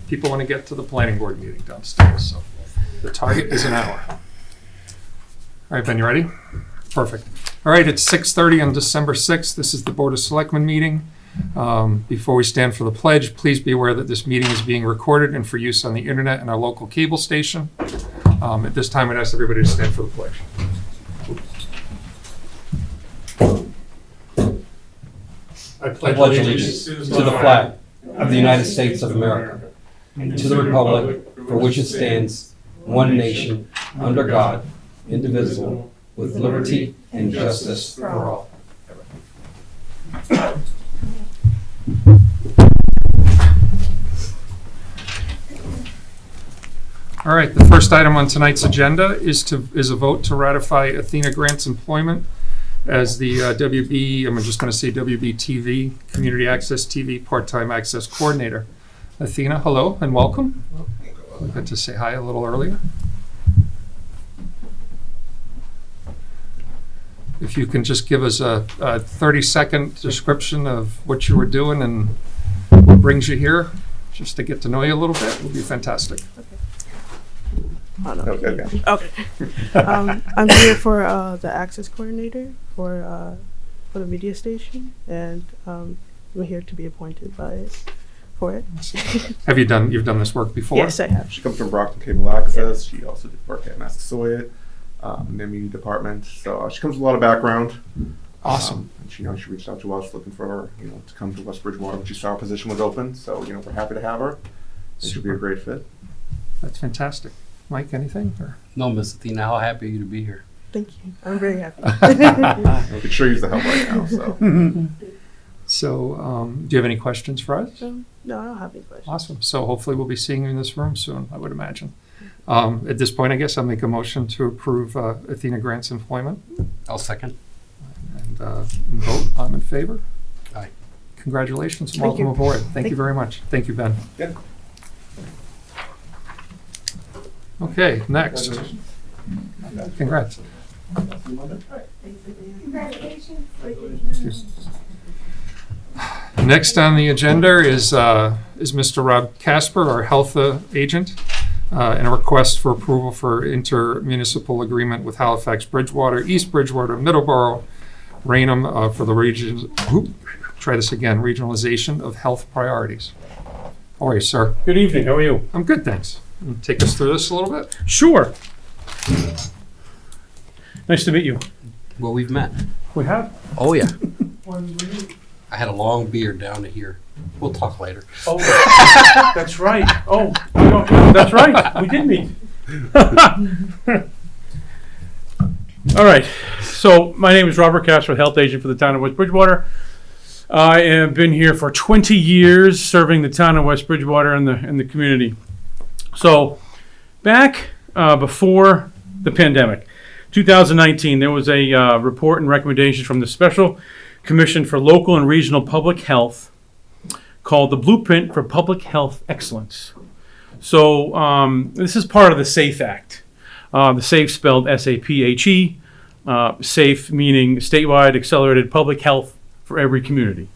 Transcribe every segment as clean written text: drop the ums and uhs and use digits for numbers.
people want to get to the planning board meeting downstairs. So the target is an hour. All right, Ben, you ready? Perfect. All right, it's 6:30 on December 6th. This is the Board of Selectmen meeting. Before we stand for the pledge, please be aware that this meeting is being recorded and for use on the internet and our local cable station. At this time, I'd ask everybody to stand for the pledge. I pledge allegiance to the flag of the United States of America and to the republic for which it stands, one nation, under God, indivisible, with liberty and justice for all. All right, the first item on tonight's agenda is a vote to ratify Athena Grant's employment as the I'm just going to say WB-TV, Community Access TV Part-Time Access Coordinator. Athena, hello and welcome. We got to say hi a little earlier. If you can just give us a 30-second description of what you were doing and what brings you here, just to get to know you a little bit, would be fantastic. Oh, no. Okay. I'm here for the access coordinator for the media station, and I'm here to be appointed for it. You've done this work before? Yes, I have. She comes from Brockton Cable Access. She also did work at Massasoit, in the media department. So she comes with a lot of background. Awesome. And she reached out to us looking for her, to come to West Bridgewater when she saw her position was open. So, we're happy to have her. She should be a great fit. That's fantastic. Mike, anything? Or? No, Miss Athena, how happy are you to be here? Thank you. I'm very happy. We could sure use the help right now. So, So, do you have any questions for us? No, I don't have any questions. Awesome. So hopefully we'll be seeing you in this room soon, I would imagine. At this point, I guess I'll make a motion to approve Athena Grant's employment. I'll second. And vote. I'm in favor. Aye. Congratulations and Thank welcome you. aboard. Thank you very much. Thank you, Ben. yeah. Okay, next. Congrats. Next on the agenda is Mr. Rob Casper, our health agent, and a request for approval for intermunicipal agreement with Halifax, Bridgewater, East Bridgewater, Middleborough, Raynham for the regionalization of health priorities. How are you, sir? Good evening, how are you? I'm good, thanks. Take us through this a little bit? Sure. Nice to meet you. Well, we've met. We have? Oh, yeah. I had a long beard down to here. We'll talk later. Oh, that's right. Oh, that's right. We did meet. All right. So my name is Robert Casper, health agent for the town of West Bridgewater. I have been here for 20 years serving the town of West Bridgewater and the community. So back before the pandemic, 2019, there was a report and recommendation from the Special Commission for Local and Regional Public Health called the Blueprint for Public Health Excellence. So this is part of the SAFE Act. The SAFE spelled S-A-P-H-E, SAFE meaning statewide accelerated public health for every community.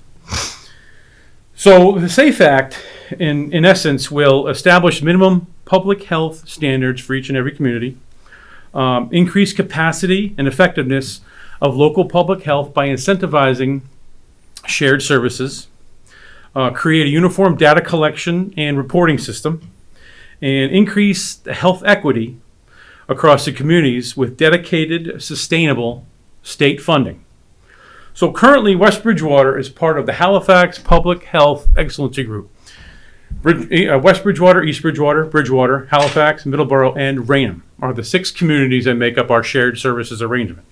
So the SAFE Act, in essence, will establish minimum public health standards for each and every community, increase capacity and effectiveness of local public health by incentivizing shared services, create a uniform data collection and reporting system, and increase the health equity across the communities with dedicated, sustainable state funding. So currently, West Bridgewater is part of the Halifax Public Health Excellency Group. West Bridgewater, East Bridgewater, Bridgewater, Halifax, Middleborough, and Raynham are the 6 communities that make up our shared services arrangement.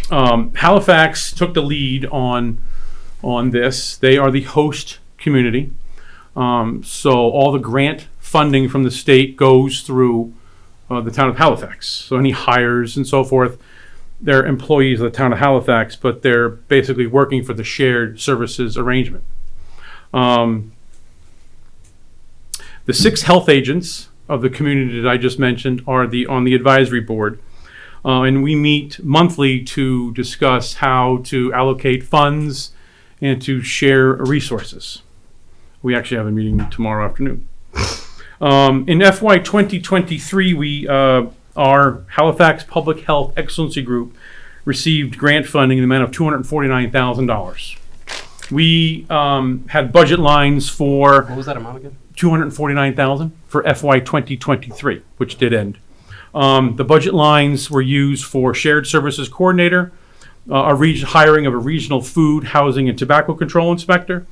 Halifax took the lead on this. They are the host community. So all the grant funding from the state goes through the town of Halifax. So any hires and so forth, they're employees of the town of Halifax, but they're basically working for the shared services arrangement. The 6 health agents of the community that I just mentioned are on the advisory board. And we meet monthly to discuss how to allocate funds and to share resources. We actually have a meeting tomorrow afternoon. In FY 2023, our Halifax Public Health Excellency Group received grant funding in the amount of $249,000. We had budget lines for What was that amount again? $249,000 for FY 2023, which did end. The budget lines were used for shared services coordinator, hiring of a regional food, housing, and tobacco control inspector,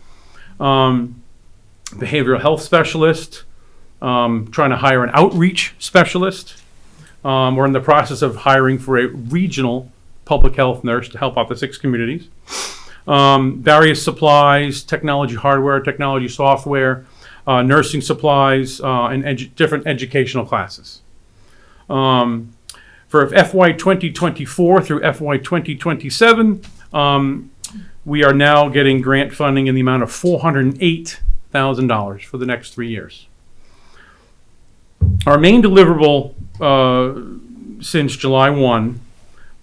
behavioral health specialist, trying to hire an outreach specialist. We're in the process of hiring for a regional public health nurse to help out the 6 communities. Various supplies, technology hardware, technology software, nursing supplies, and different educational classes. For FY 2024 through FY 2027, we are now getting grant funding in the amount of $408,000 for the next 3 years. Our main deliverable since July 1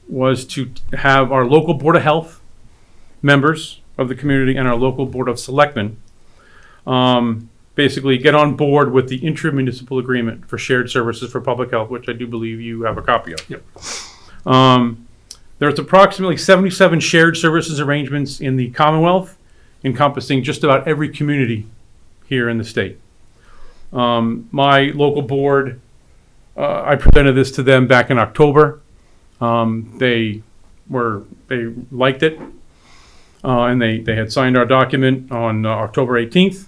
was to have our local Board of Health members of the community and our local Board of Selectmen basically get on board with the intra-municipal agreement for shared services for public health, which I do believe you have a copy of. Yep. There's approximately 77 shared services arrangements in the Commonwealth, encompassing just about every community here in the state. My local board, I presented this to them back in October. They liked it, and they had signed our document on October 18th.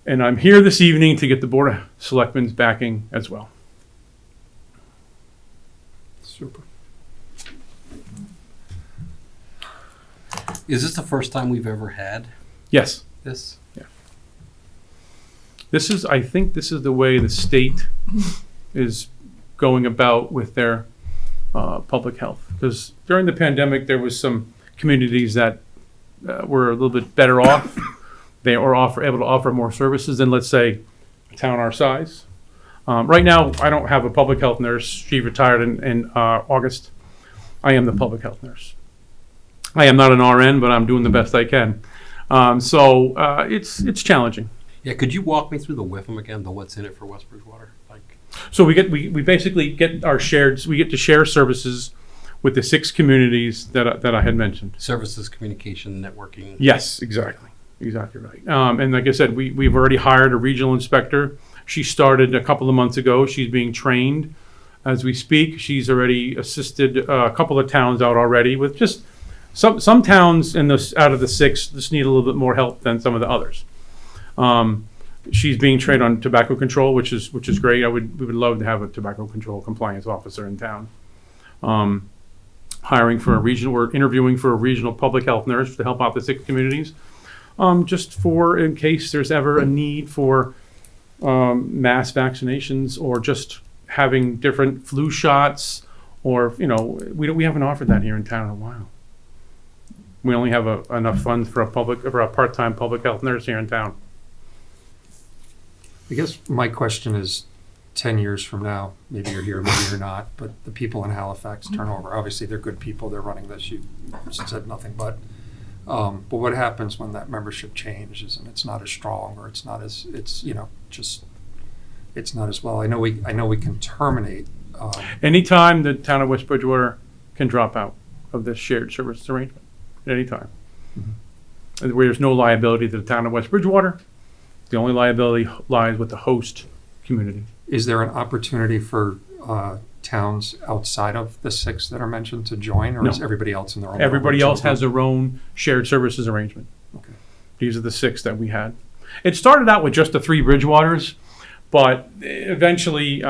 And I'm here this evening to get the Board of Selectmen's backing as well. Super. Is this the first time we've ever had Yes. this? I think this is the way the state is going about with their public health. Because during the pandemic, there was some communities that were a little bit better off. They are able to offer more services than, let's say, a town our size. Right now, I don't have a public health nurse. She retired in August. I am the public health nurse. I am not an RN, but I'm doing the best I can. So it's challenging. Yeah, could you walk me through the WIFM again, the what's in it for West Bridgewater? So we basically get we get to share services with the 6 communities that I had mentioned. Services, communication, networking. Yes, exactly right. And like I said, we've already hired a regional inspector. She started a couple of months ago. She's being trained as we speak. She's already assisted a couple of towns out already with just some towns out of the 6 just need a little bit more help than some of the others. She's being trained on tobacco control, which is great. We would love to have a tobacco control compliance officer in town. Hiring for we're interviewing for a regional public health nurse to help out the 6 communities. Just for in case there's ever a need for mass vaccinations or just having different flu shots, or we haven't offered that here in town in a while. We only have enough funds for a part-time public health nurse here in town. I guess my question is, 10 years from now, maybe you're here, maybe you're not, but the people in Halifax turnover, obviously they're good people, they're running this, you said nothing but what happens when that membership changes and it's not as strong, or it's not as, it's not as well? I know we can terminate. Anytime the town of West Bridgewater can drop out of this shared services arrangement, at any time. Mm-hmm. Where there's no liability to the town of West Bridgewater. The only liability lies with the host community. Is there an opportunity for towns outside of the 6 that are mentioned to join, or No. is everybody else in their own? Everybody else has their own shared services arrangement. Okay. These are the 6 that we had. It started out with just the 3 Bridgewaters, but eventually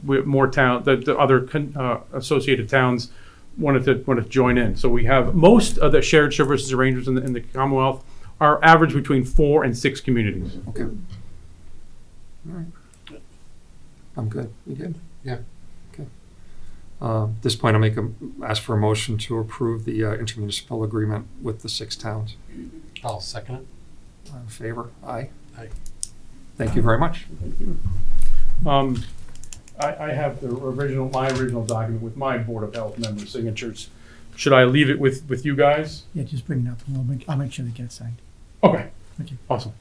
with more the other associated towns wanted to join in. So we have most of the shared services arrangements in the Commonwealth are average between 4 and 6 communities. Okay. All right. I'm good. You good? Yeah. Okay. At this point, ask for a motion to approve the intermunicipal agreement with the 6 towns. I'll second it. All in favor? Aye. Aye. Thank you very much. I have my original document with my Board of Health member signatures. Should I leave it with you guys? Yeah, just bring it up and I'll make sure it gets signed. Okay. Thank you. Awesome.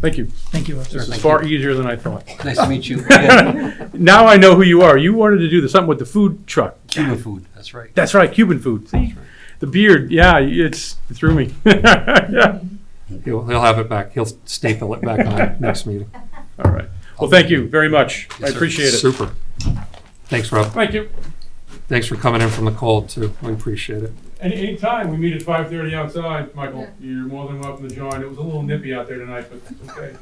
Thank you. Thank you. This is thank far you. easier than I thought. Nice to meet you. Yeah. Now I know who you are. You wanted to do something with the food truck. Cuban food, that's right. That's right, Cuban food. See, the beard. Yeah, it threw me. Yeah. He'll have it back. He'll staple it back on next meeting. All right. Well, thank you very much. I Yes, sir. appreciate it. Super. Thanks, Rob. Thank you. Thanks for coming in from the cold, too. We appreciate it. Anytime we meet at 5:30 outside, Michael, you're more than welcome to join. It was a little nippy out there tonight, but it's okay.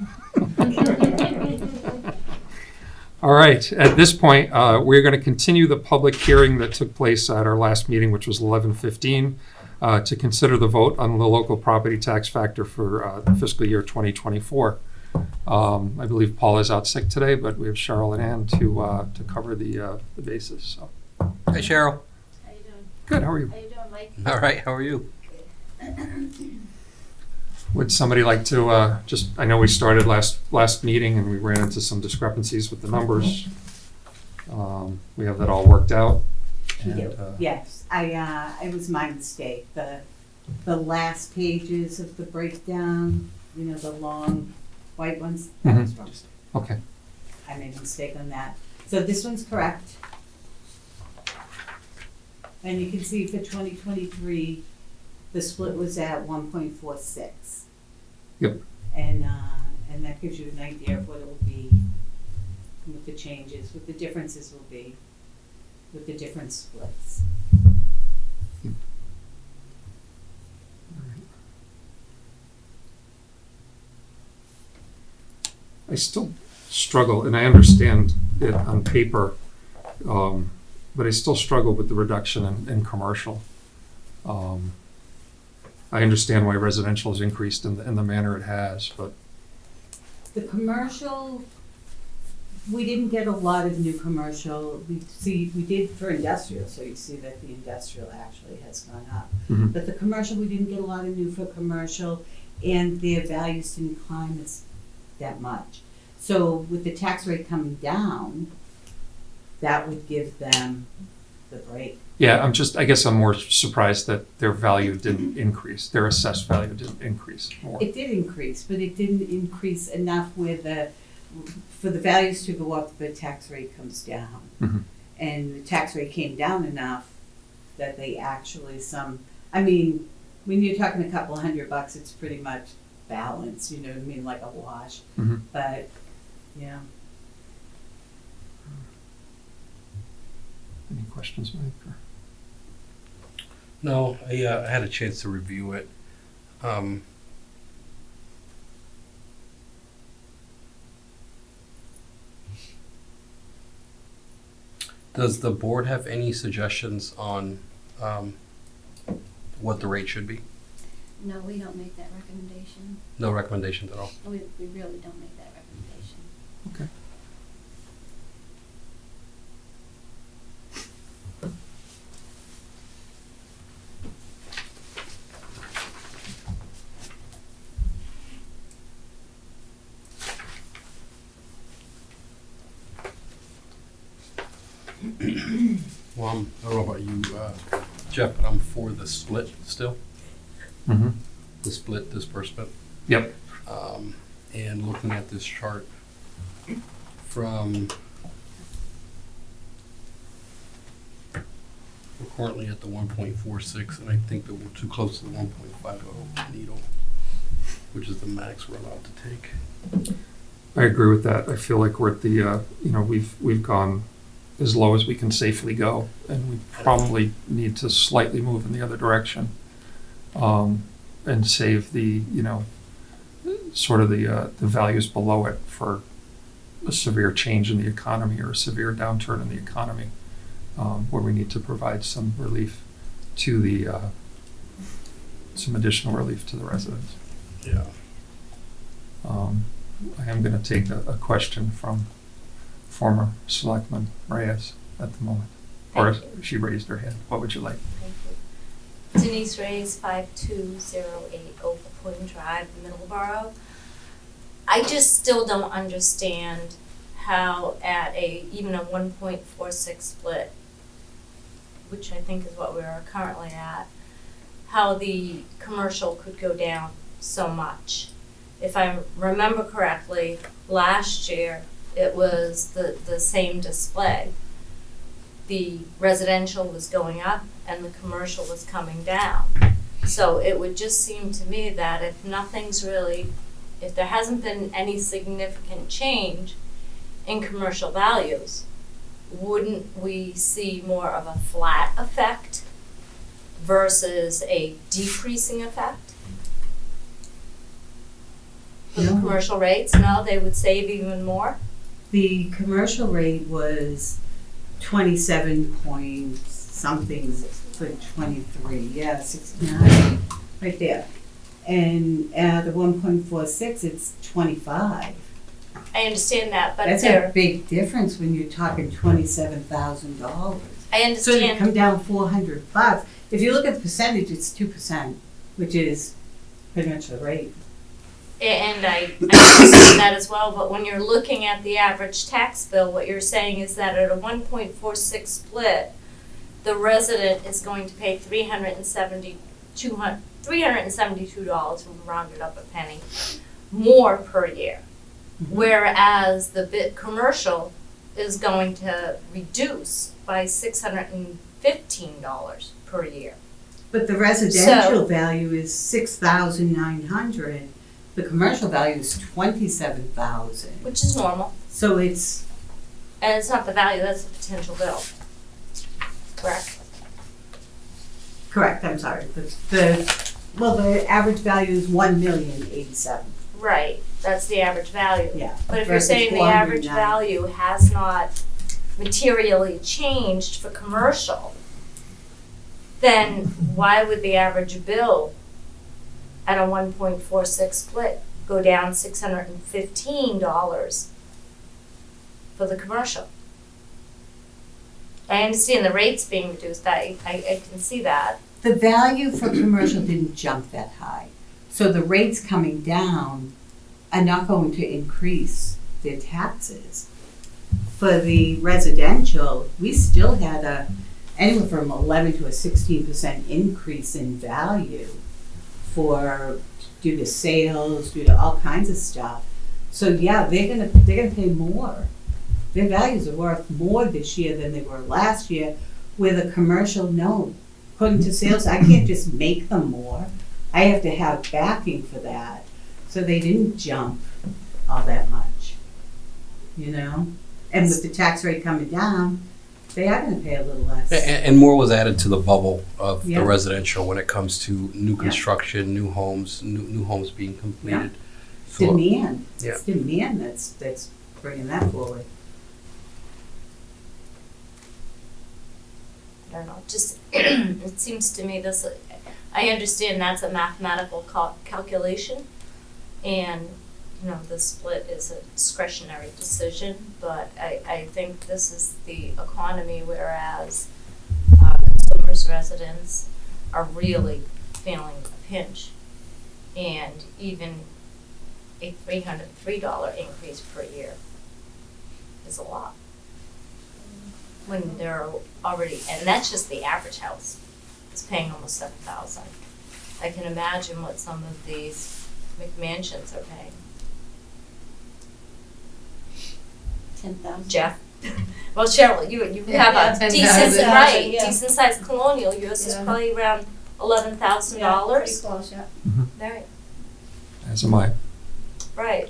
All right, at this point, we're going to continue the public hearing that took place at our last meeting, which was 11:15, to consider the vote on the local property tax factor for fiscal year 2024. I believe Paul is out sick today, but we have Cheryl and Ann to cover the bases. So. Hey, Cheryl. How you doing? Good, how are you? How you doing, Mike? All right, how are you? Would somebody like to I know we started last meeting and we ran into some discrepancies with the numbers. We have that all worked out. And, Yes, it was my mistake. The last pages of the breakdown, you know, the long white ones, that was wrong. Okay, I made a mistake on that. So this one's correct. And you can see for 2023, the split was at 1.46. Yep. And that gives you an idea of what it will be, what the changes, what the differences will be with the different splits. I still struggle, and I understand it on paper, but I still struggle with the reduction in commercial. I understand why residential has increased in the manner it has, but The commercial, we didn't get a lot of new commercial. We did for industrial, so you see that the industrial actually has gone up. Mhm. But the commercial, we didn't get a lot of new for commercial, and their values didn't climb as that much. So with the tax rate coming down, that would give them the break. yeah, I guess I'm more surprised that their value didn't increase, their assessed value didn't increase more. It did increase, but it didn't increase enough for the values to go up, the tax rate comes down. Mhm. And the tax rate came down enough that they actually I mean, when you're talking a couple $100, it's pretty much balanced, you know what I mean, like a wash. Mhm. But, yeah. Any questions, Mike? or- No, I had a chance to review it. Does the board have any suggestions on what the rate should be? No, we don't make that recommendation. No recommendations at all? We really don't make that recommendation. Okay. Well, I don't know about you, Jeff, but I'm for the split still, Mhm. the split disbursement. Yep. And looking at this chart from, we're currently at the 1.46, and I think that we're too close to the 1.50 needle, which is the max we're allowed to take. I agree with that. I feel like we're at the, we've gone as low as we can safely go, and we probably need to slightly move in the other direction, and save the, sort of the values below it for a severe change in the economy or a severe downturn in the economy, where we need to provide some relief to the, some additional relief to the residents. Yeah. I am going to take a question from former Selectman Reyes at the moment. Or she raised her hand. What would you like? Thank you. Denise Reyes, 5208 Oak Pudding Drive, Middleborough. I just still don't understand how at even a 1.46 split, which I think is what we are currently at, how the commercial could go down so much. if I remember correctly, last year, it was the same display. The residential was going up and the commercial was coming down. So it would just seem to me that if there hasn't been any significant change in commercial values, wouldn't we see more of a flat effect versus a decreasing effect? For the No. commercial rates, no, they would save even more? The commercial rate was 27 point something for 23, yeah, 69, right there. And the 1.46, it's 25. I understand that, but That's a big difference when you're talking $27,000. I So you understand, come down $400. If you look at the percentage, it's 2%, which is pretty much the rate. and I understand that as well, but when you're looking at the average tax bill, what you're saying is that at a 1.46 split, the resident is going to pay $372, we rounded up a penny, more per year. Whereas the commercial is going to reduce by $615 per year. But the residential value is 6,900. The commercial value is 27,000. Which is normal, So it's, and it's not the value, that's the potential bill. Correct? correct, I'm sorry. The average value is 1,087,000. Right, that's the average value. Yeah. But if you're versus saying the average 409. value has not materially changed for commercial, then why would the average bill at a 1.46 split go down $615 for the commercial? I understand the rates being reduced, I can see that. The value for commercial didn't jump that high. So the rates coming down are not going to increase their taxes. For the residential, we still had anywhere from 11 to a 16% increase in value due to sales, due to all kinds of stuff. So yeah, they're gonna pay more. Their values are worth more this year than they were last year. With a commercial, no. According to sales, I can't just make them more. I have to have backing for that. So they didn't jump all that much, you know? And with the tax rate coming down, they are gonna pay a little less. And more was added to the bubble of Yeah. the residential when it comes to new Yeah. construction, new homes being completed. So, Demand. Yeah. It's demand that's bringing that forward. I don't know, just, it seems to me I understand that's a mathematical calculation, and, the split is a discretionary decision, but I think this is the economy, whereas consumers, residents are really feeling a pinch, and even a $303 increase per year is a lot. When they're already, and that's just the average house, is paying almost $7,000. I can imagine what some of these McMansions are paying. 10,000. Jeff? Well, Cheryl, you have a 10,000. decent, right, Yeah. decent sized colonial, yours is Yeah. probably around $11,000. Pretty close, yeah. Right, As am I. right.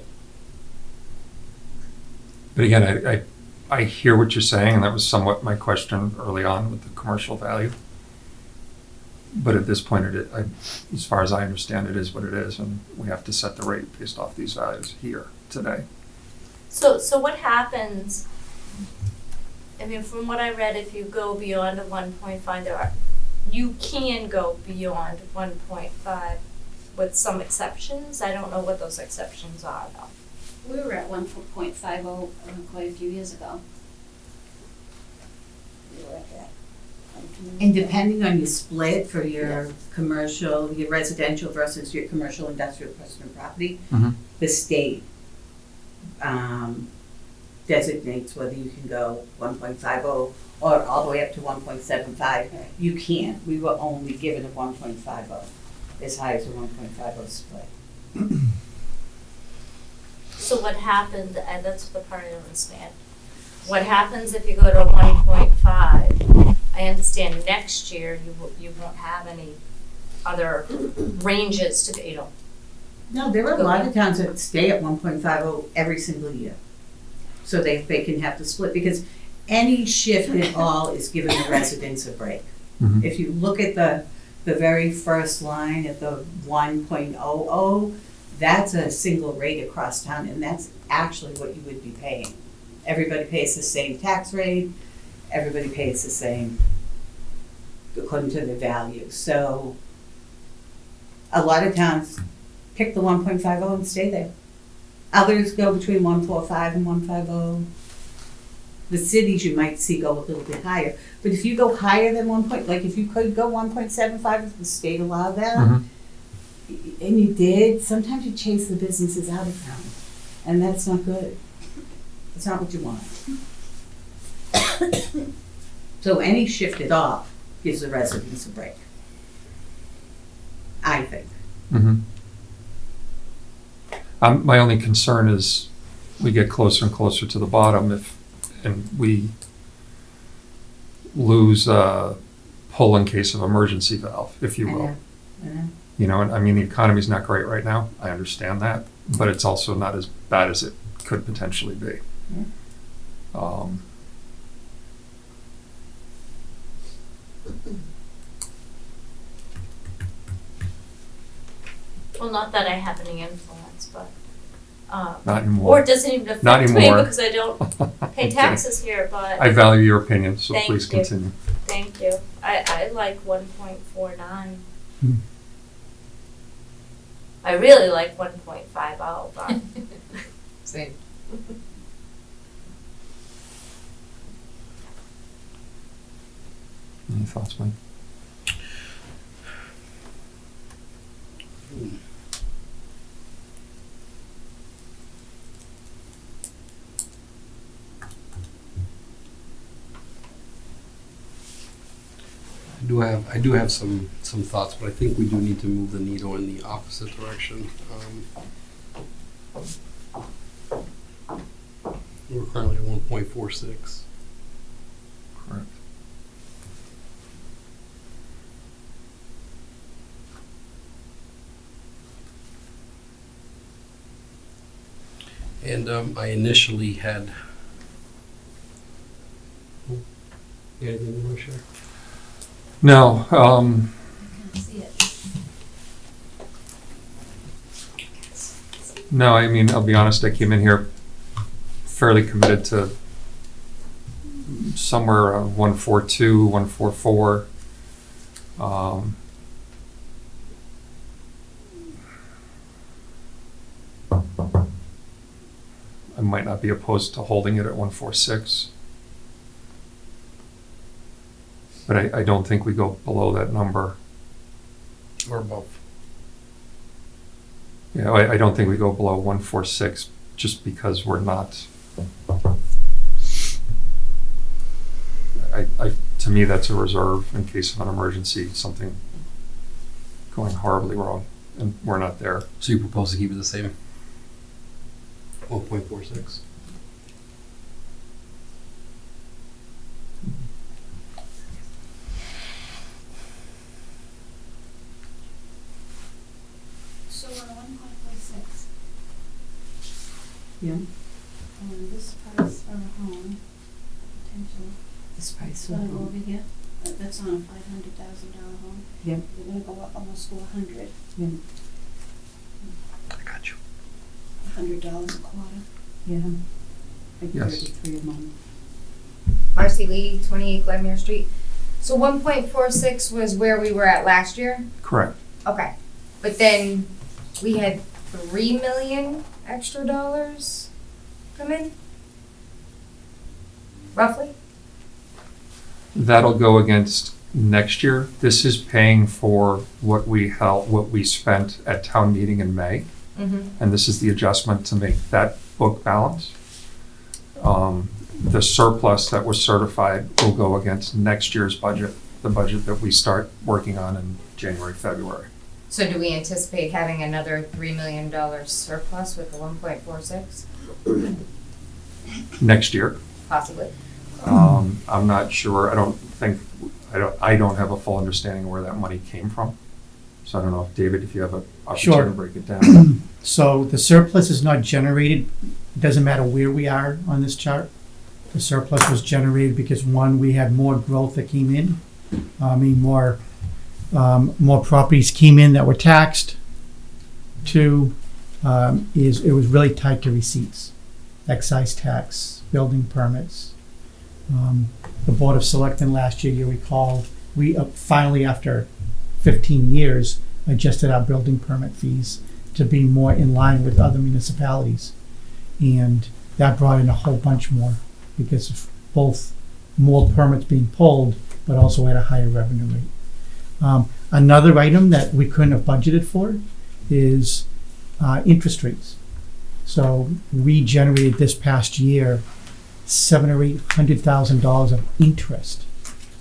But again, I hear what you're saying, and that was somewhat my question early on with the commercial value. But at this point, as far as I understand, it is what it is, and we have to set the rate based off these values here today. So what happens, from what I read, if you go beyond a 1.5, you can go beyond 1.5 with some exceptions. I don't know what those exceptions are though. We were at 1.50 quite a few years ago. We were at that. And depending on your split for your commercial, your residential versus your commercial, industrial, personal property, Mhm. the state designates whether you can go 1.50 or all the way up to 1.75. You can't. We were only given a 1.50, as high as a 1.50 split. So what happens, and that's the part I don't understand. What happens if you go to 1.5? I understand next year you won't have any other ranges to, No, there are a lot of towns that stay at 1.50 every single year. So they can have to split, because any shift at all is giving the residents a break. Mhm. If you look at the very first line at the 1.00, that's a single rate across town, and that's actually what you would be paying. Everybody pays the same tax rate, everybody pays the same according to their value. So a lot of towns pick the 1.50 and stay there. Others go between 1.45 and 1.50. The cities you might see go a little bit higher. But if you go higher than like if you could go 1.75 if the state allowed that, Mhm. and you did, sometimes you chase the businesses out of town. And that's not good. That's not what you want. So any shift at all gives the residents a break, I think. Mhm. My only concern is we get closer and closer to the bottom and we lose a pull in case of emergency valve, if you will. I know. You know, and I mean, the economy's not great right now. I understand that, but it's also not as bad as it could potentially be. Yeah. well, not that I have any influence, but, Not anymore. or it doesn't even Not affect me anymore. because I don't pay taxes here, but. I value your opinion, so Thank please you. continue. Thank you. I like 1.49. Hmm. I really like 1.50, but. Same. Any thoughts, Mike? I do have some thoughts, but I think we do need to move the needle in the opposite direction. We're currently at 1.46. Correct. And I initially had. Yeah, anything you want to share? No, See it. no, I mean, I'll be honest, I came in here fairly committed to somewhere around 142, 144. I might not be opposed to holding it at 146. But I don't think we go below that number. Or above. Yeah, I don't think we go below 146 just because we're not. To me, that's a reserve in case of an emergency, something going horribly wrong, and we're not there. So you propose to keep it the same? 1.46. So we're 1.46. Yeah. And this price for a home, potential, This price. gonna go over here. That's on a $500,000 home. Yeah. You're gonna go up almost 400. Yeah. I got you. $100 a quarter. Yeah. Like Yes. 33 a month. Marcy Lee, 28 Glenmere Street. So 1.46 was where we were at last year? Correct. Okay. But then we had 3 million extra dollars come in? Roughly? That'll go against next year. This is paying for what we spent at town meeting in May. Mm-hmm. And this is the adjustment to make that book balance. The surplus that was certified will go against next year's budget, the budget that we start working on in January, February. So do we anticipate having another $3 million surplus with the 1.46? Next year. Possibly. I'm not sure. I don't have a full understanding of where that money came from. So I don't know if, David, if you have an opportunity Sure. to break it down. So the surplus is not generated, it doesn't matter where we are on this chart. The surplus was generated because, one, we had more growth that came in. More properties came in that were taxed. Two, it was really tied to receipts, excise tax, building permits. The Board of Selectmen last year, you recall, we finally, after 15 years, adjusted our building permit fees to be more in line with other municipalities. And that brought in a whole bunch more because of both more permits being pulled, but also at a higher revenue rate. Another item that we couldn't have budgeted for is interest rates. So we generated this past year $700,000 or $800,000 of interest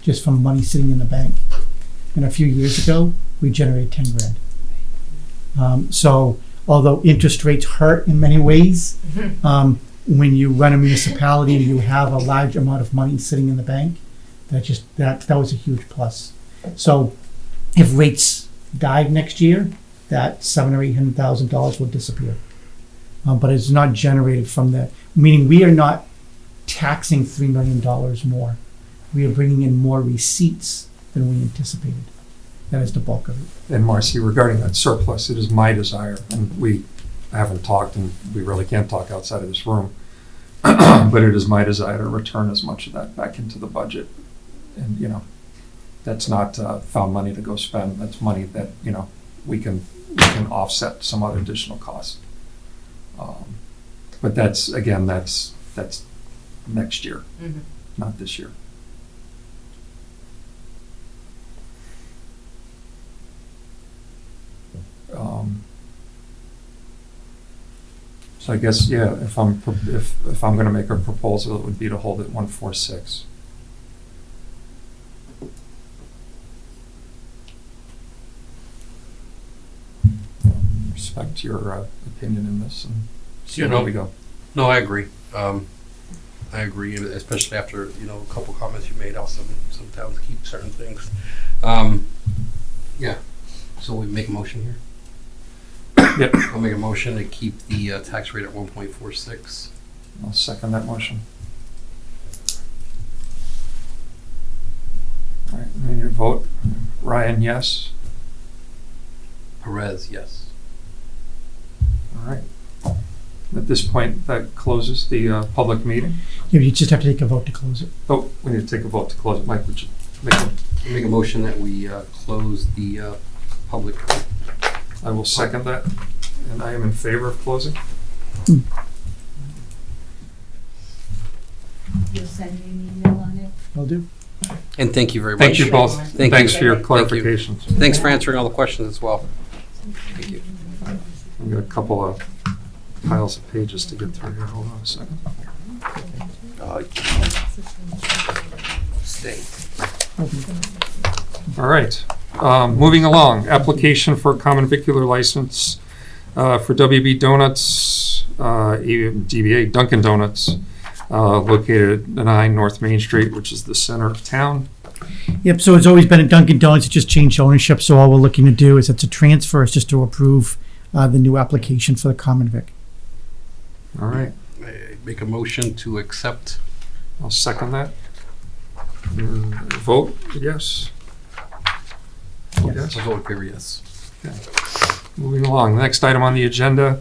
just from money sitting in the bank. And a few years ago, we generated 10 grand. So although interest rates hurt in many ways, when you run a municipality and you have a large amount of money sitting in the bank, that was a huge plus. So if rates died next year, that $700,000 or $800,000 will disappear. But it's not generated from that, meaning we are not taxing $3 million more. We are bringing in more receipts than we anticipated. That is the bulk of it. And Marcy, regarding that surplus, it is my desire, and we haven't talked, and we really can't talk outside of this room, but it is my desire to return as much of that back into the budget. And, that's not found money to go spend. That's money that, we can offset some other additional costs. But that's next year, not this year. So I guess, yeah, if I'm going to make a proposal, it would be to hold it 146. Respect your opinion in this and see where we go. No, I agree. I agree, especially after, a couple comments you made, how some towns keep certain things. Yeah, so we make a motion here? Yep. I'll make a motion to keep the tax rate at 1.46. I'll second that motion. All right, and your vote. Ryan, yes. Perez, yes. All right. At this point, that closes the public meeting. Yeah, you just have to take a vote to close it. Oh, we need to take a vote to close it. Mike, would you Make a motion that we close the public. I will second that, and I am in favor of closing. You'll send me an email on it? Will do. And thank you very much. Thank you both. Thank Thanks you. for your Thank you. clarifications. Thanks for answering all the questions as well. Thank you. We've got a couple of piles of pages to get through here. Hold on a second. Stay. All right. Moving along, application for a common vicular license for WB Donuts, DBA Dunkin' Donuts, located at 9 North Main Street, which is the center of town. Yep, so it's always been a Dunkin' Donuts, it just changed ownership, so all we're looking to do is it's a transfer, it's just to approve the new application for the common vic. All right. I make a motion to accept. I'll second that. Vote, yes? Yes. I'll vote here, yes. Moving along, the next item on the agenda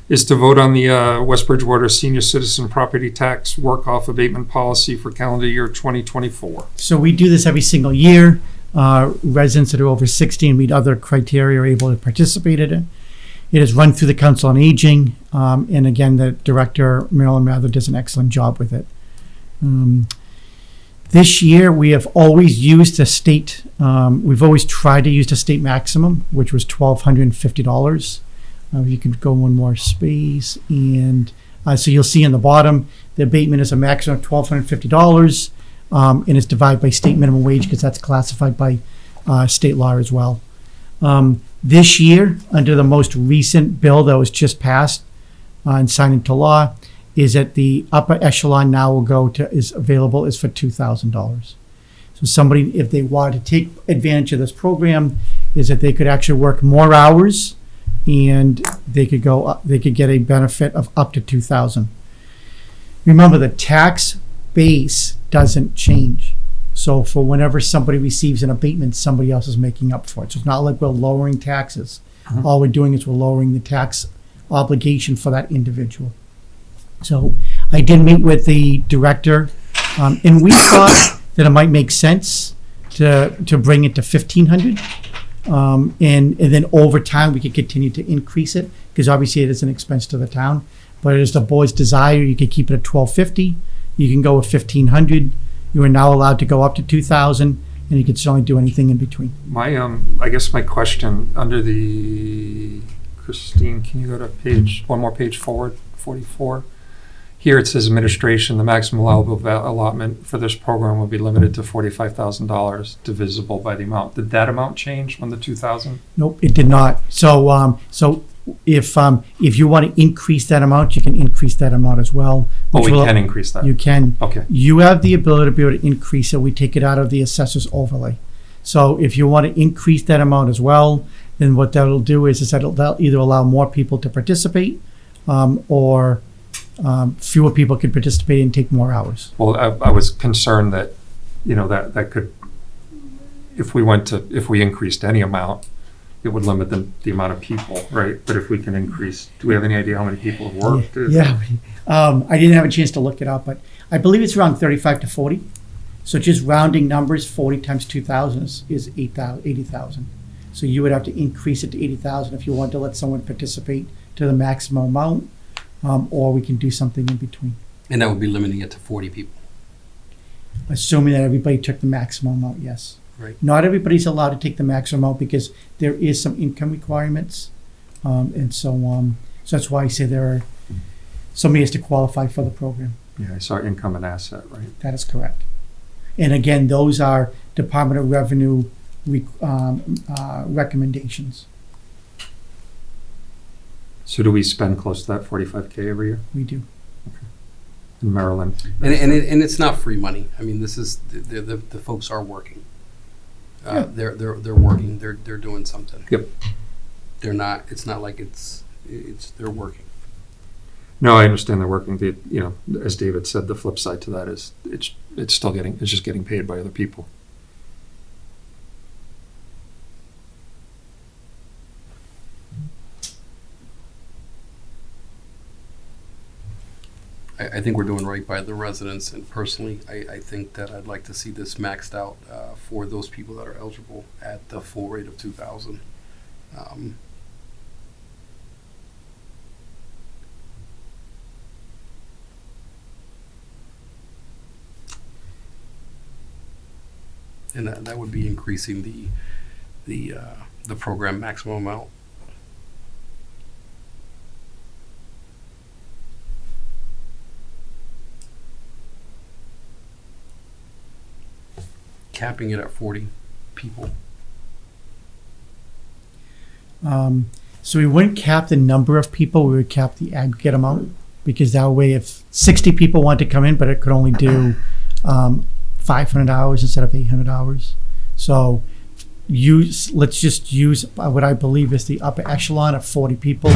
is to vote on the West Bridgewater Senior Citizen Property Tax Work-Off Abatement Policy for calendar year 2024. So we do this every single year. Residents that are over 60 and meet other criteria are able to participate in it. It is run through the Council on Aging, and again, the director, Marilyn Mather, does an excellent job with it. This year, we have always used a state, we've always tried to use the state maximum, which was $1,250. You can go one more space, and so you'll see in the bottom, the abatement is a maximum of $1,250, and it's divided by state minimum wage because that's classified by state law as well. This year, under the most recent bill that was just passed and signed into law, is that the upper echelon now will go to, is available is for $2,000. So somebody, if they wanted to take advantage of this program, is that they could actually work more hours and they could go up, they could get a benefit of up to 2,000. Remember, the tax base doesn't change. So for whenever somebody receives an abatement, somebody else is making up for it. So it's not like we're lowering taxes. All we're doing is we're lowering the tax obligation for that individual. So I did meet with the director, and we thought that it might make sense to bring it to 1,500. And then over time, we could continue to increase it, because obviously it is an expense to the town. But it is the board's desire, you could keep it at 1,250, you can go with 1,500, you are now allowed to go up to 2,000, and you can certainly do anything in between. My, I guess my question, under the, Christine, can you go to one more page forward, 44? Here it says administration, the maximum allowable allotment for this program will be limited to $45,000, divisible by the amount. Did that amount change when the 2,000? Nope, it did not. So, if you want to increase that amount, you can increase that amount as well. Oh, which we will- can increase that. You can. Okay. You have the ability to be able to increase it. We take it out of the assessor's overlay. So if you want to increase that amount as well, then what that'll do is that'll either allow more people to participate, or fewer people can participate and take more hours. Well, I was concerned that, that could, if we increased any amount, it would limit the amount of people, right? But if we can increase, do we have any idea how many people have worked? Yeah, I didn't have a chance to look it up, but I believe it's around 35 to 40. So just rounding numbers, 40 times 2,000 is 80,000. So you would have to increase it to 80,000 if you want to let someone participate to the maximum amount, or we can do something in between, And that would be limiting it to 40 people. assuming that everybody took the maximum amount. Yes. Right. Not everybody's allowed to take the maximum amount because there is some income requirements, and so that's why I say somebody has to qualify for the program. Yeah, I saw income and asset, right? That is correct. And again, those are Department of Revenue recommendations. So do we spend close to that 45K every year We do. in Maryland? And it's not free money. I mean, this is, the folks are working. Yeah. They're working, they're doing something. Yep. They're not, it's not like they're working. No, I understand they're working. As David said, the flip side to that is it's just getting paid by other people. I think we're doing right by the residents, and personally, I think that I'd like to see this maxed out for those people that are eligible at the full rate of 2,000. And that would be increasing the program maximum amount. Capping it at 40 people. So we wouldn't cap the number of people, we would cap the aggregate amount, because that way if 60 people want to come in, but it could only do 500 hours instead of 800 hours. So let's just use what I believe is the upper echelon of 40 people,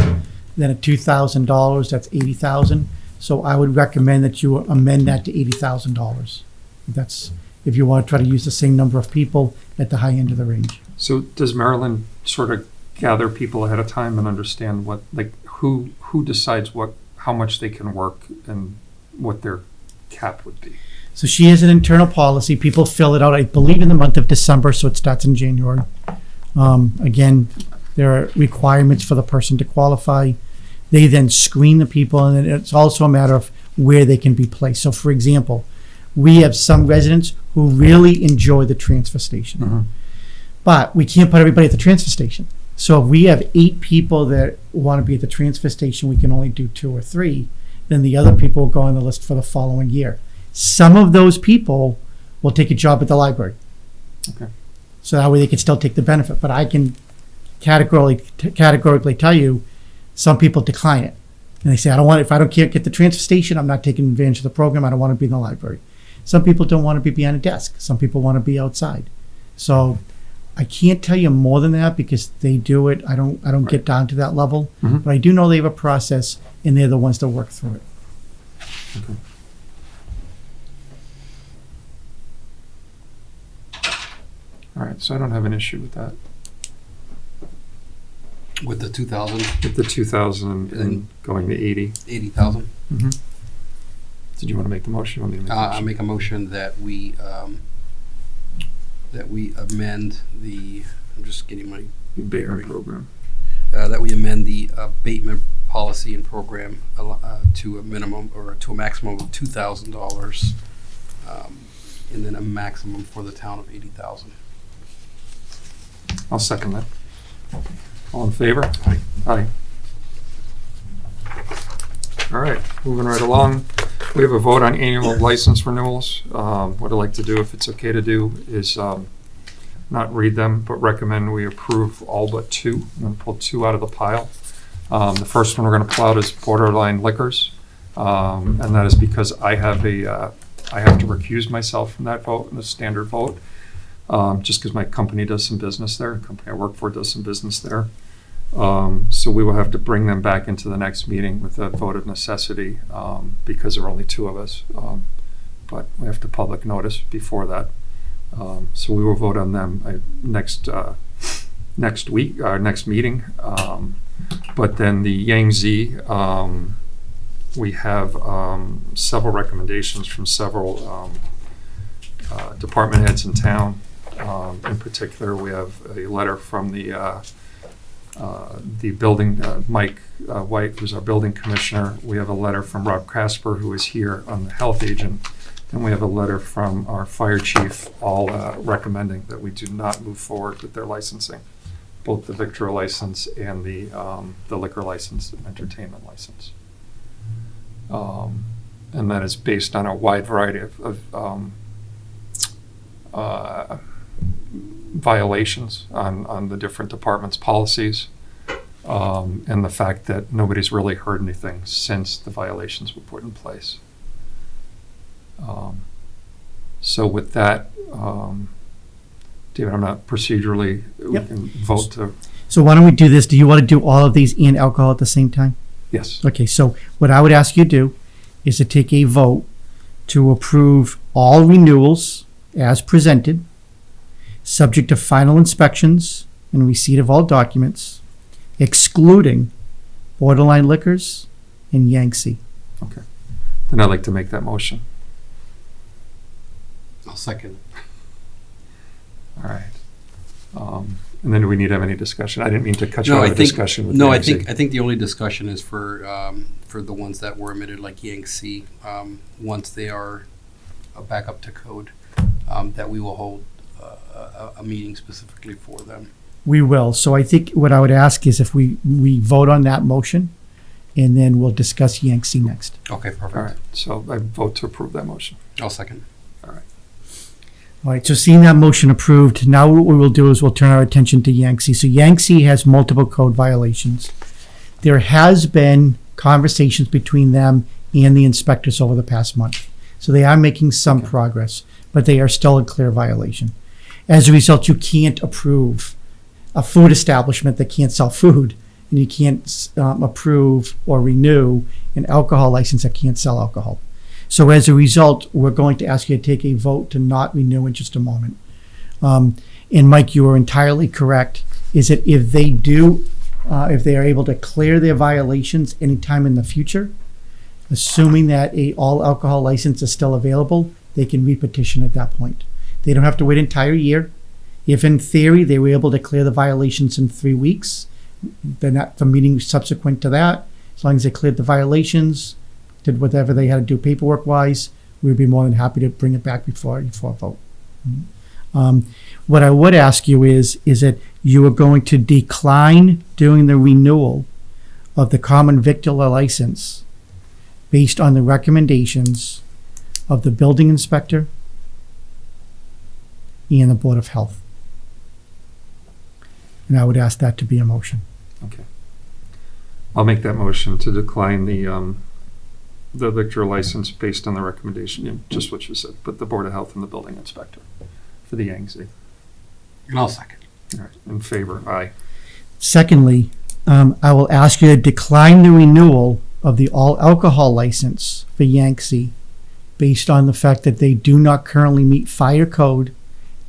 then at $2,000, that's 80,000. So I would recommend that you amend that to $80,000. That's if you want to try to use the same number of people at the high end of the range. So does Maryland sort of gather people ahead of time and understand who decides how much they can work and what their cap would be? So she has an internal policy. People fill it out, I believe, in the month of December, so it starts in January. Again, there are requirements for the person to qualify. They then screen the people, and then it's also a matter of where they can be placed. So, for example, we have some residents who really enjoy the transfer station. Mm-hmm. But we can't put everybody at the transfer station. So if we have 8 people that want to be at the transfer station, we can only do 2 or 3. Then the other people will go on the list for the following year. Some of those people will take a job at the library. Okay. So that way they can still take the benefit. But I can categorically tell you, some people decline it. And they say, if I can't get the transfer station, I'm not taking advantage of the program, I don't want to be in the library. Some people don't want to be behind a desk. Some people want to be outside. So I can't tell you more than that because they do it. I don't get down to that level. Mhm. But I do know they have a process and they're the ones that work through it. All right, so I don't have an issue with that. With the 2,000, With the 2,000 and going to 80. 80,000. Did you want to make the motion? You want me to make the I motion? make a motion that we amend the, I'm just getting my Abatement program. that we amend the abatement policy and program to a minimum or to a maximum of $2,000, and then a maximum for the town of 80,000. I'll second that. All in favor? Aye. Aye. All right, moving right along. We have a vote on annual license renewals. What I'd like to do, if it's okay to do, is not read them, but recommend we approve all but two. I'm going to pull two out of the pile. The first one we're going to pull out is Borderline Liquors, and that is because I have to recuse myself from that vote, in a standard vote, just because my company does some business there. The company I work for does some business there. So we will have to bring them back into the next meeting with a vote of necessity, because there are only two of us. But we have to public notice before that. So we will vote on them next week, our next meeting. But then the Yangtze, we have several recommendations from several department heads in town. In particular, we have a letter from the building, Mike White, who's our building commissioner. We have a letter from Rob Casper, who is here on the health agent. And we have a letter from our fire chief, all recommending that we do not move forward with their licensing, both the victual license and the liquor license and entertainment license. And that is based on a wide variety of violations on the different departments' policies, and the fact that nobody's really heard anything since the violations were put in place. So with that, David, I'm not procedurally, we Yep. can vote to, So why don't we do this? Do you want to do all of these and alcohol at the same time? yes. Okay, so what I would ask you to do is to take a vote to approve all renewals as presented, subject to final inspections and receipt of all documents, excluding Borderline Liquors and Yangtze. Okay. Then I'd like to make that motion. I'll second it. All right. And then do we need to have any discussion? I didn't mean to cut you No, out I of think, discussion with no, I Yangtze. think the only discussion is for the ones that were emitted like Yangtze, once they are back up to code, that we will hold a meeting specifically for them. We will. So I think what I would ask is if we vote on that motion, and then we'll discuss Yangtze next. Okay, perfect. All right, so I vote to approve that motion. I'll second. All right, so seeing that motion approved, now what we will do is we'll turn our attention to Yangtze. So Yangtze has multiple code violations. There has been conversations between them and the inspectors over the past month. So they are making some progress, but they are still a clear violation. As a result, you can't approve a food establishment that can't sell food, and you can't approve or renew an alcohol license that can't sell alcohol. So as a result, we're going to ask you to take a vote to not renew in just a moment. And Mike, you are entirely correct, is that if they do, if they are able to clear their violations anytime in the future, assuming that a all alcohol license is still available, they can repetition at that point. They don't have to wait an entire year. If in theory they were able to clear the violations in 3 weeks, then the meeting subsequent to that, as long as they cleared the violations, did whatever they had to do paperwork wise, we would be more than happy to bring it back before a vote. What I would ask you is that you are going to decline doing the renewal of the common victular license based on the recommendations of the building inspector and the Board of Health. And I would ask that to be a motion. Okay. I'll make that motion to decline the victor license based on the recommendation, just what you said, but the Board of Health and the building inspector for the Yangtze. And I'll second. All right, in favor, aye. Secondly, I will ask you to decline the renewal of the all alcohol license for Yangtze based on the fact that they do not currently meet fire code,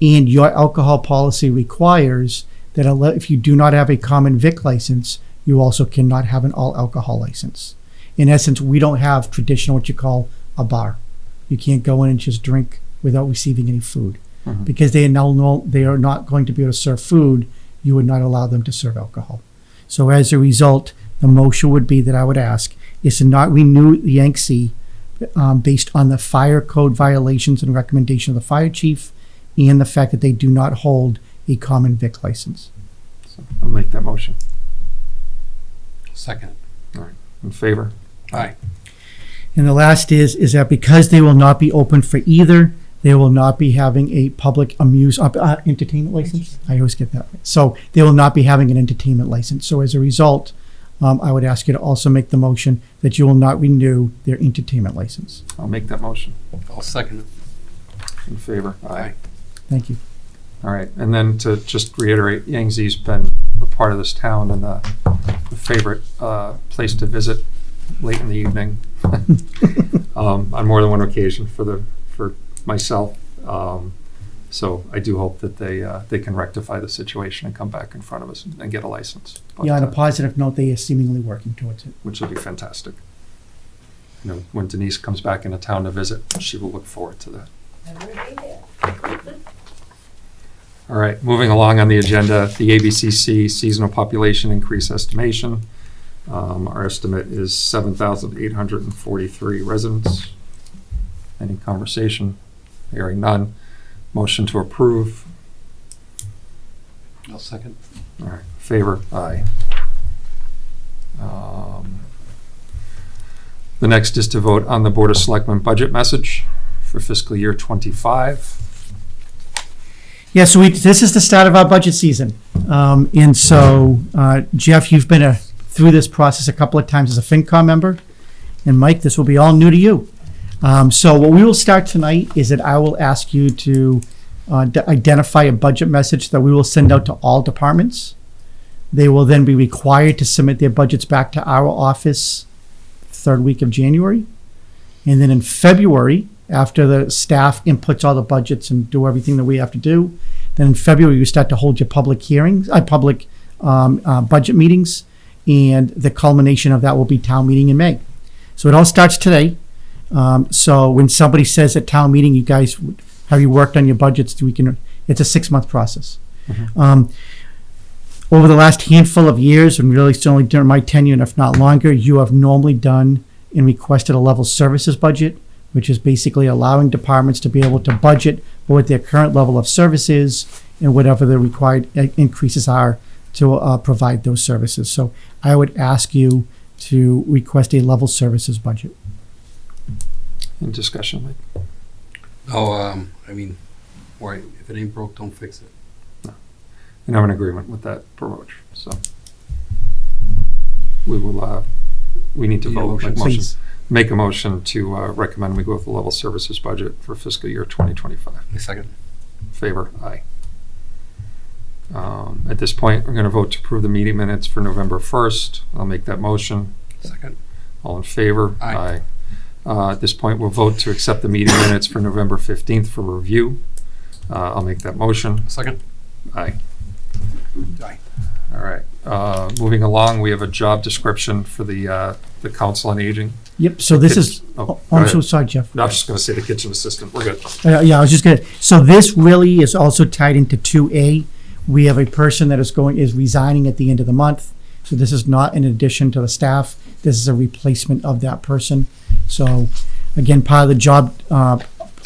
and your alcohol policy requires that if you do not have a common vic license, you also cannot have an all alcohol license. In essence, we don't have traditional what you call a bar. You can't go in and just drink without receiving any food. Mhm. Because they are not going to be able to serve food, you would not allow them to serve alcohol. So as a result, the motion would be that I would ask is to not renew the Yangtze based on the fire code violations and recommendation of the fire chief and the fact that they do not hold a common vic license. So I'll make that motion. Second. In favor? Aye. And the last is that because they will not be open for either, they will not be having a public entertainment license. I always get that right. So they will not be having an entertainment license. So as a result, I would ask you to also make the motion that you will not renew their entertainment license. I'll make that motion. I'll second it. In favor? Aye. Thank you. All right, and then to just reiterate, Yangtze's been a part of this town and the favorite place to visit late in the evening on more than one occasion for myself. So I do hope that they can rectify the situation and come back in front of us and get a license. But, Yeah, on a positive note, they are seemingly working towards it. which will be fantastic. You know, when Denise comes back into town to visit, she will look forward to that. All right, moving along on the agenda, the ABCC seasonal population increase estimation. Our estimate is 7,843 residents. Any conversation? Hearing none. Motion to approve. I'll second. All right, favor, aye. The next is to vote on the Board of Selectmen budget message for fiscal year '25. Yeah, so this is the start of our budget season. And so, Jeff, you've been through this process a couple of times as a FinCom member. And Mike, this will be all new to you. So what we will start tonight is that I will ask you to identify a budget message that we will send out to all departments. They will then be required to submit their budgets back to our office third week of January. And then in February, after the staff inputs all the budgets and do everything that we have to do, then in February you start to hold your public hearings, budget meetings, and the culmination of that will be town meeting in May. So it all starts today. So when somebody says at town meeting, you guys, have you worked on your budgets? It's a 6-month process. Over the last handful of years, and really it's only during my tenure, and if not longer, you have normally done and requested a level services budget, which is basically allowing departments to be able to budget for what their current level of service is and whatever the required increases are to provide those services. So I would ask you to request a level services budget. In discussion, Mike? Oh, I mean, right, if it ain't broke, don't fix it. And I'm in agreement with that approach, so. We will, we need to Need a vote, motion, please. make a motion to recommend we go with the level services budget for fiscal year 2025. A second. Favor, aye. At this point, we're gonna vote to approve the meeting minutes for November 1st. I'll make that motion. Second. All in favor? Aye. At this point, we'll vote to accept the meeting minutes for November 15th for review. I'll make that motion. Second. Aye. Aye. All right. Moving along, we have a job description for the Council on Aging. Yep, so this is, Oh, I'm go so ahead. sorry, Jeff. No, I was just gonna say the kitchen assistant. We're good. Yeah, I was just gonna, so this really is also tied into 2A. We have a person that is resigning at the end of the month. So this is not in addition to the staff. This is a replacement of that person. So again, part of the job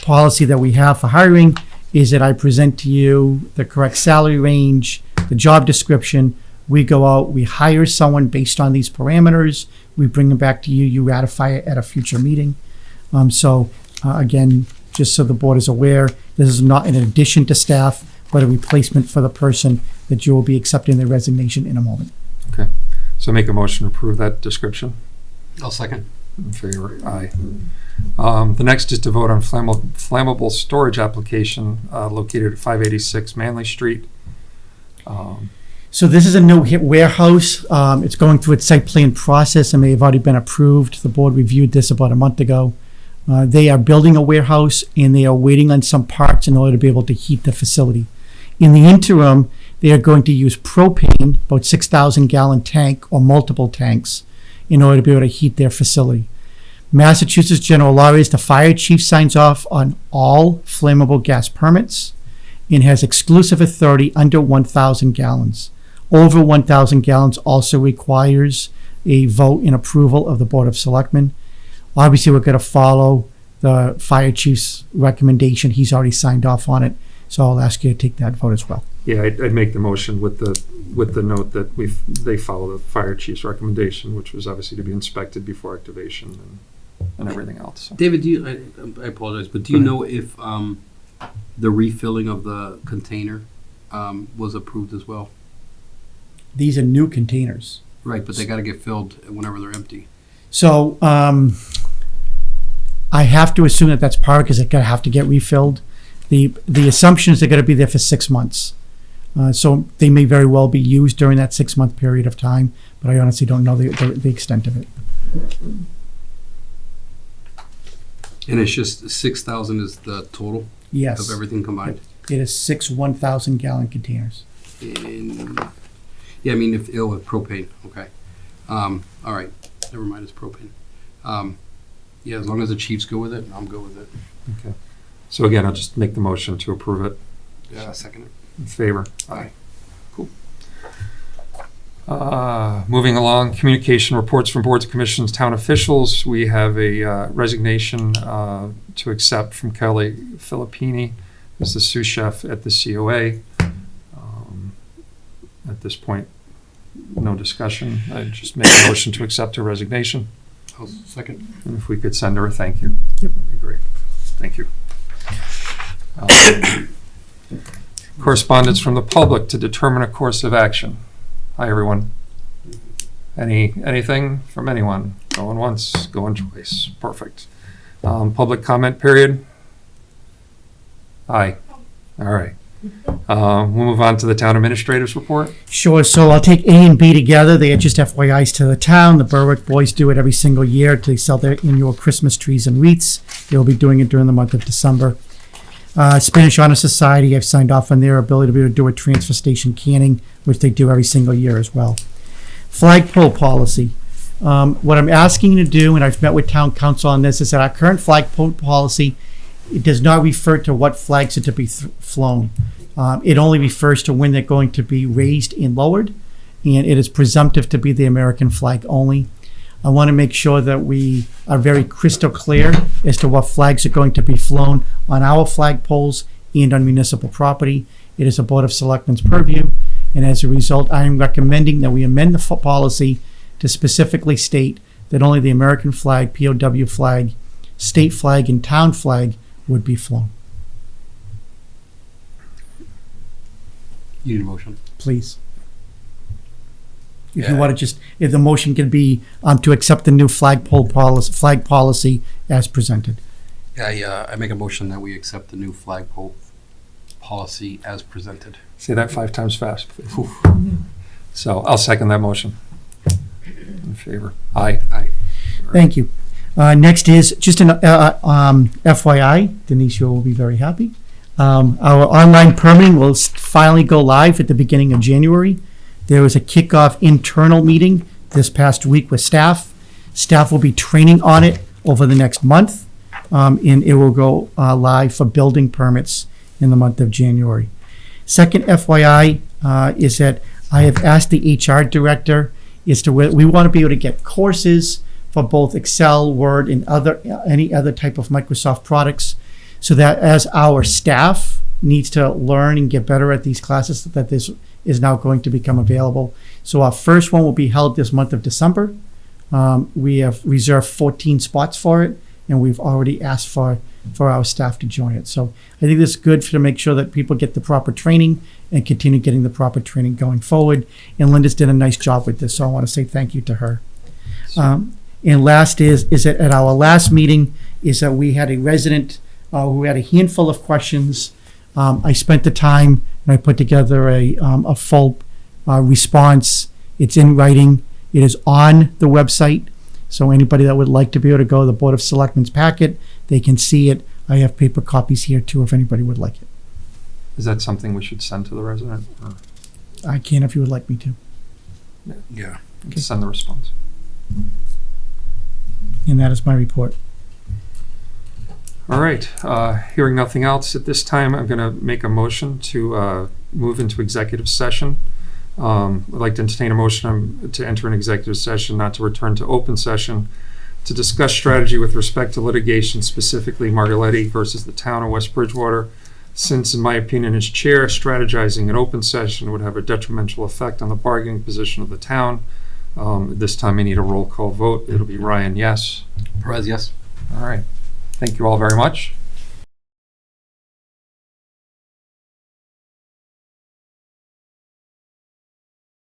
policy that we have for hiring is that I present to you the correct salary range, the job description. We go out, we hire someone based on these parameters. We bring them back to you. You ratify it at a future meeting. Again, just so the board is aware, this is not in addition to staff, but a replacement for the person that you will be accepting the resignation in a moment. So make a motion to approve that description. I'll second. In favor, aye. The next is to vote on flammable storage application located at 586 Manley Street. So this is a new warehouse. It's going through its site plan process and may have already been approved. The board reviewed this about a month ago. They are building a warehouse and they are waiting on some parts in order to be able to heat the facility. In the interim, they are going to use propane, about 6,000 gallon tank or multiple tanks, in order to be able to heat their facility. Massachusetts general law is the fire chief signs off on all flammable gas permits and has exclusive authority under 1,000 gallons. Over 1,000 gallons also requires a vote and approval of the Board of Selectmen. Obviously, we're going to follow the fire chief's recommendation. He's already signed off on it, so I'll ask you to take that vote as well. Yeah, I'd make the motion with the note that they follow the fire chief's recommendation, which was obviously to be inspected before activation and everything else. David, I apologize, but do you know if the refilling of the container was approved as well? These are new containers. Right, but they got to get filled whenever they're empty. So I have to assume that that's part because they're going to have to get refilled. The assumption is they're going to be there for 6 months. So they may very well be used during that 6 month period of time, but I honestly don't know the extent of it. And it's just 6,000 is the total Yes. of everything combined? It is 6 1,000 gallon containers. Yeah, I mean, if with propane, okay. All right, never mind, it's propane. Yeah, as long as the chiefs go with it, I'm good with it. Okay. So again, I'll just make the motion to approve it. Yeah, second it. In favor? Aye. Cool. Moving along, communication reports from boards, commissions, town officials. We have a resignation to accept from Kelly Filippini, who's the sous chef at the COA. At this point, no discussion. I just make a motion to accept her resignation. I'll second. And if we could send her a thank you. Yep. That'd be great. Thank you. Correspondence from the public to determine a course of action. Hi, everyone. Anything from anyone? Going once, going twice. Perfect. Public comment period? Aye. All right. We'll move on to the town administrator's report. Sure. So I'll take A and B together. They are just FYIs to the town. The Berwick boys do it every single year. They sell their annual Christmas trees and wreaths. They'll be doing it during the month of December. Spanish Honor Society, I've signed off on their ability to be able to do a transfer station canning, which they do every single year as well. Flagpole policy. What I'm asking you to do, and I've met with town council on this, is that our current flagpole policy, it does not refer to what flags are to be flown. It only refers to when they're going to be raised and lowered, and it is presumptive to be the American flag only. I want to make sure that we are very crystal clear as to what flags are going to be flown on our flagpoles and on municipal property. It is a Board of Selectmen's purview, and as a result, I am recommending that we amend the policy to specifically state that only the American flag, POW flag, state flag, and town flag would be flown. You need a motion? Please. If Yeah. you want to just, if the motion can be to accept the new flag policy as presented. Yeah, I make a motion that we accept the new flagpole policy as presented. Say that 5 times fast, please. So I'll second that motion. In favor? Aye. Aye. Thank you. Next is just an FYI. Denise, you will be very happy. Our online permitting will finally go live at the beginning of January. There was a kickoff internal meeting this past week with staff. Staff will be training on it over the next month, and it will go live for building permits in the month of January. Second FYI is that I have asked the HR director as to whether we want to be able to get courses for both Excel, Word, and any other type of Microsoft products, so that as our staff needs to learn and get better at these classes, that this is now going to become available. So our first one will be held this month of December. We have reserved 14 spots for it, and we've already asked for for our staff to join it. So I think this is good to make sure that people get the proper training and continue getting the proper training going forward. And Linda's did a nice job with this, so I want to say thank you to her. And last is that at our last meeting is that we had a resident who had a handful of questions. I spent the time and I put together a full response. It's in writing. It is on the website. So anybody that would like to be able to go to the Board of Selectmen's packet, they can see it. I have paper copies here too if anybody would like it. Is that something we should send to the resident? Or I can if you would like me to. Yeah. Okay. send the response? And that is my report. All right, hearing nothing else at this time, I'm going to make a motion to move into executive session. I'd like to entertain a motion to enter an executive session, not to return to open session, to discuss strategy with respect to litigation, specifically Margaletti versus the town of West Bridgewater. Since, in my opinion, as chair, strategizing an open session would have a detrimental effect on the bargaining position of the town. This time I need a roll call vote. It'll be Ryan, yes. Perez, yes. All right. Thank you all very much.